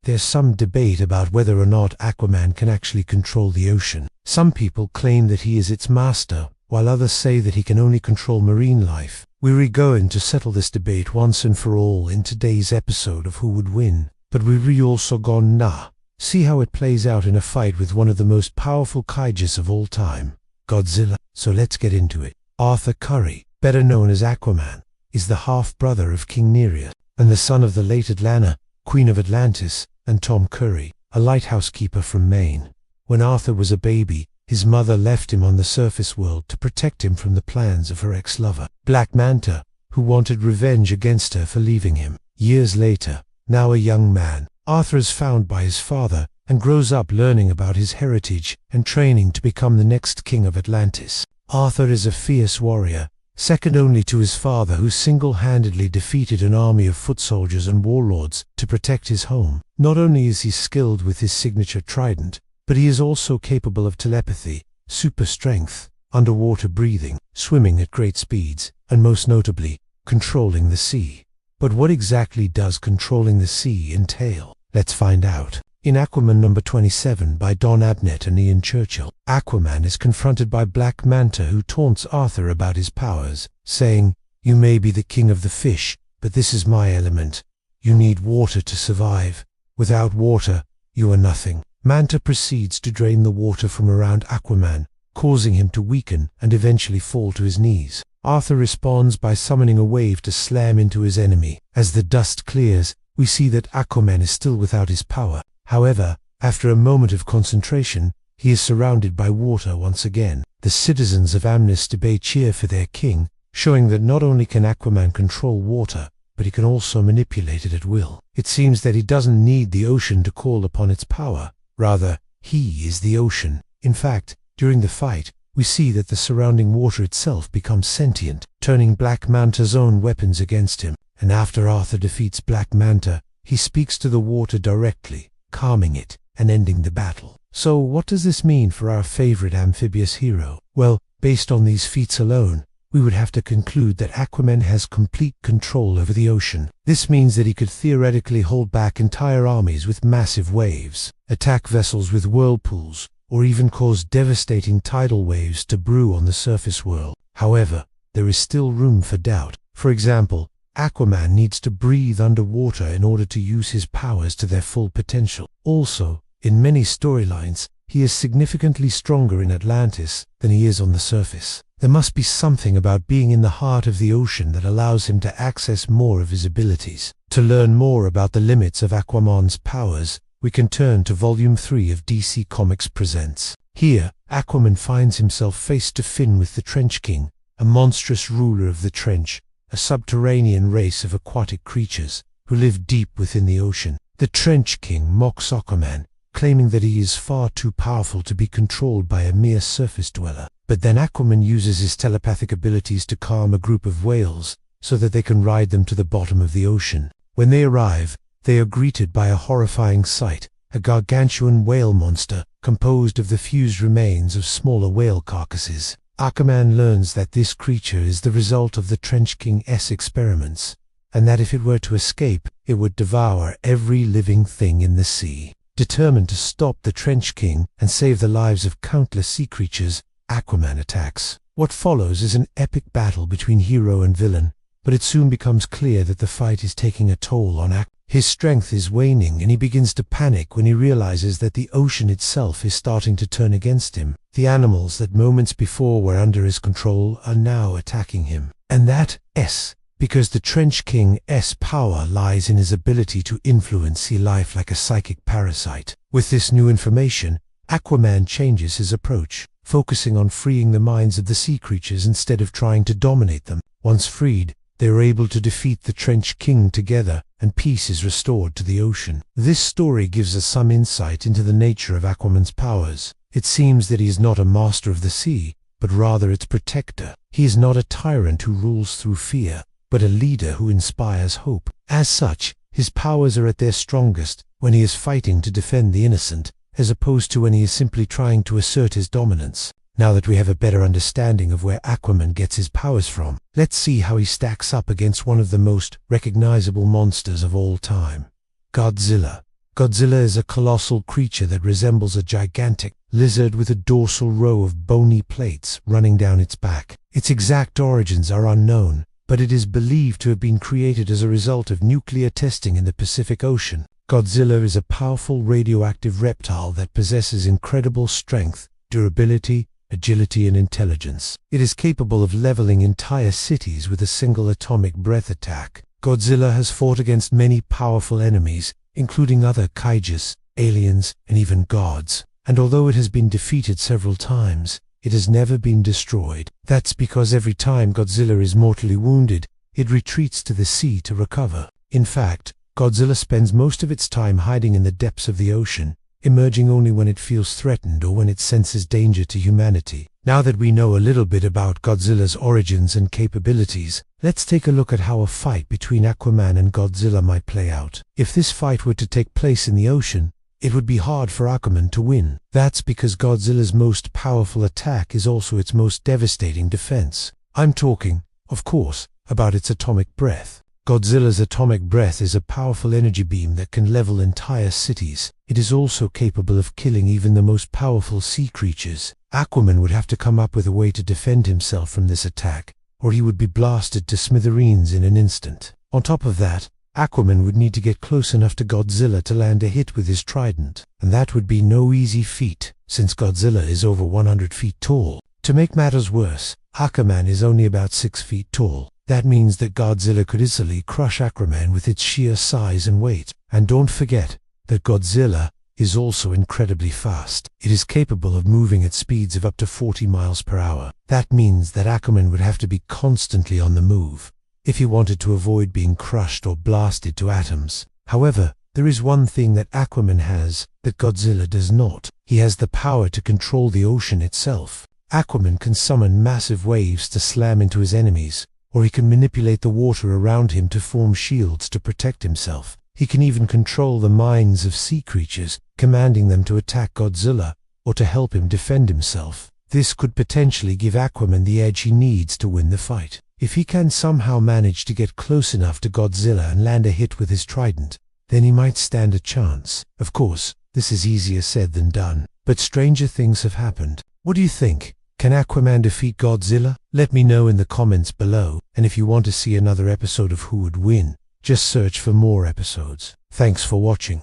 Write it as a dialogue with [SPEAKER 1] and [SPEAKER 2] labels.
[SPEAKER 1] There's some debate about whether or not Aquaman can actually control the ocean. Some people claim that he is its master, while others say that he can only control marine life. We're going to settle this debate once and for all in today's episode of Who Would Win. But we're also gonna see how it plays out in a fight with one of the most powerful kaijus of all time, Godzilla. So let's get into it. Arthur Curry, better known as Aquaman, is the half-brother of King Nereus, and the son of the late Atlanta, Queen of Atlantis, and Tom Curry, a lighthouse keeper from Maine. When Arthur was a baby, his mother left him on the surface world to protect him from the plans of her ex-lover, Black Manta, who wanted revenge against her for leaving him. Years later, now a young man, Arthur is found by his father and grows up learning about his heritage and training to become the next king of Atlantis. Arthur is a fierce warrior, second only to his father, who single-handedly defeated an army of foot soldiers and warlords to protect his home. Not only is he skilled with his signature trident, but he is also capable of telepathy, super strength, underwater breathing, swimming at great speeds, and most notably, controlling the sea. But what exactly does controlling the sea entail? Let's find out. In Aquaman number 27 by Don Abnett and Ian Churchill, Aquaman is confronted by Black Manta, who taunts Arthur about his powers, saying, "You may be the king of the fish, but this is my element. You need water to survive. Without water, you are nothing." Manta proceeds to drain the water from around Aquaman, causing him to weaken and eventually fall to his knees. Arthur responds by summoning a wave to slam into his enemy. As the dust clears, we see that Aquaman is still without his power. However, after a moment of concentration, he is surrounded by water once again. The citizens of Amnesty Bay cheer for their king, showing that not only can Aquaman control water, but he can also manipulate it at will. It seems that he doesn't need the ocean to call upon its power. Rather, he is the ocean. In fact, during the fight, we see that the surrounding water itself becomes sentient, turning Black Manta's own weapons against him. And after Arthur defeats Black Manta, he speaks to the water directly, calming it and ending the battle. So what does this mean for our favorite amphibious hero? Well, based on these feats alone, we would have to conclude that Aquaman has complete control over the ocean. This means that he could theoretically hold back entire armies with massive waves, attack vessels with whirlpools, or even cause devastating tidal waves to brew on the surface world. However, there is still room for doubt. For example, Aquaman needs to breathe underwater in order to use his powers to their full potential. Also, in many storylines, he is significantly stronger in Atlantis than he is on the surface. There must be something about being in the heart of the ocean that allows him to access more of his abilities. To learn more about the limits of Aquaman's powers, we can turn to Volume 3 of DC Comics Presents. Here, Aquaman finds himself face to face with the Trench King, a monstrous ruler of the Trench, a subterranean race of aquatic creatures who live deep within the ocean. The Trench King mocks Aquaman, claiming that he is far too powerful to be controlled by a mere surface dweller. But then Aquaman uses his telepathic abilities to calm a group of whales so that they can ride them to the bottom of the ocean. When they arrive, they are greeted by a horrifying sight, a gargantuan whale monster composed of the fused remains of smaller whale carcasses. Aquaman learns that this creature is the result of the Trench King's experiments, and that if it were to escape, it would devour every living thing in the sea. Determined to stop the Trench King and save the lives of countless sea creatures, Aquaman attacks. What follows is an epic battle between hero and villain, but it soon becomes clear that the fight is taking a toll on Aquaman. His strength is waning, and he begins to panic when he realizes that the ocean itself is starting to turn against him. The animals that moments before were under his control are now attacking him. And that's because the Trench King's power lies in his ability to influence sea life like a psychic parasite. With this new information, Aquaman changes his approach, focusing on freeing the minds of the sea creatures instead of trying to dominate them. Once freed, they are able to defeat the Trench King together, and peace is restored to the ocean. This story gives us some insight into the nature of Aquaman's powers. It seems that he is not a master of the sea, but rather its protector. He is not a tyrant who rules through fear, but a leader who inspires hope. As such, his powers are at their strongest when he is fighting to defend the innocent, as opposed to when he is simply trying to assert his dominance. Now that we have a better understanding of where Aquaman gets his powers from, let's see how he stacks up against one of the most recognizable monsters of all time, Godzilla. Godzilla is a colossal creature that resembles a gigantic lizard with a dorsal row of bony plates running down its back. Its exact origins are unknown, but it is believed to have been created as a result of nuclear testing in the Pacific Ocean. Godzilla is a powerful radioactive reptile that possesses incredible strength, durability, agility, and intelligence. It is capable of leveling entire cities with a single atomic breath attack. Godzilla has fought against many powerful enemies, including other kaijus, aliens, and even gods. And although it has been defeated several times, it has never been destroyed. That's because every time Godzilla is mortally wounded, it retreats to the sea to recover. In fact, Godzilla spends most of its time hiding in the depths of the ocean, emerging only when it feels threatened or when it senses danger to humanity. Now that we know a little bit about Godzilla's origins and capabilities, let's take a look at how a fight between Aquaman and Godzilla might play out. If this fight were to take place in the ocean, it would be hard for Aquaman to win. That's because Godzilla's most powerful attack is also its most devastating defense. I'm talking, of course, about its atomic breath. Godzilla's atomic breath is a powerful energy beam that can level entire cities. It is also capable of killing even the most powerful sea creatures. Aquaman would have to come up with a way to defend himself from this attack, or he would be blasted to smithereens in an instant. On top of that, Aquaman would need to get close enough to Godzilla to land a hit with his trident, and that would be no easy feat, since Godzilla is over 100 feet tall. To make matters worse, Aquaman is only about 6 feet tall. That means that Godzilla could easily crush Aquaman with its sheer size and weight. And don't forget that Godzilla is also incredibly fast. It is capable of moving at speeds of up to 40 miles per hour. That means that Aquaman would have to be constantly on the move if he wanted to avoid being crushed or blasted to atoms. However, there is one thing that Aquaman has that Godzilla does not. He has the power to control the ocean itself. Aquaman can summon massive waves to slam into his enemies, or he can manipulate the water around him to form shields to protect himself. He can even control the minds of sea creatures, commanding them to attack Godzilla or to help him defend himself. This could potentially give Aquaman the edge he needs to win the fight. If he can somehow manage to get close enough to Godzilla and land a hit with his trident, then he might stand a chance. Of course, this is easier said than done, but stranger things have happened. What do you think? Can Aquaman defeat Godzilla? Let me know in the comments below, and if you want to see another episode of Who Would Win, just search for more episodes. Thanks for watching.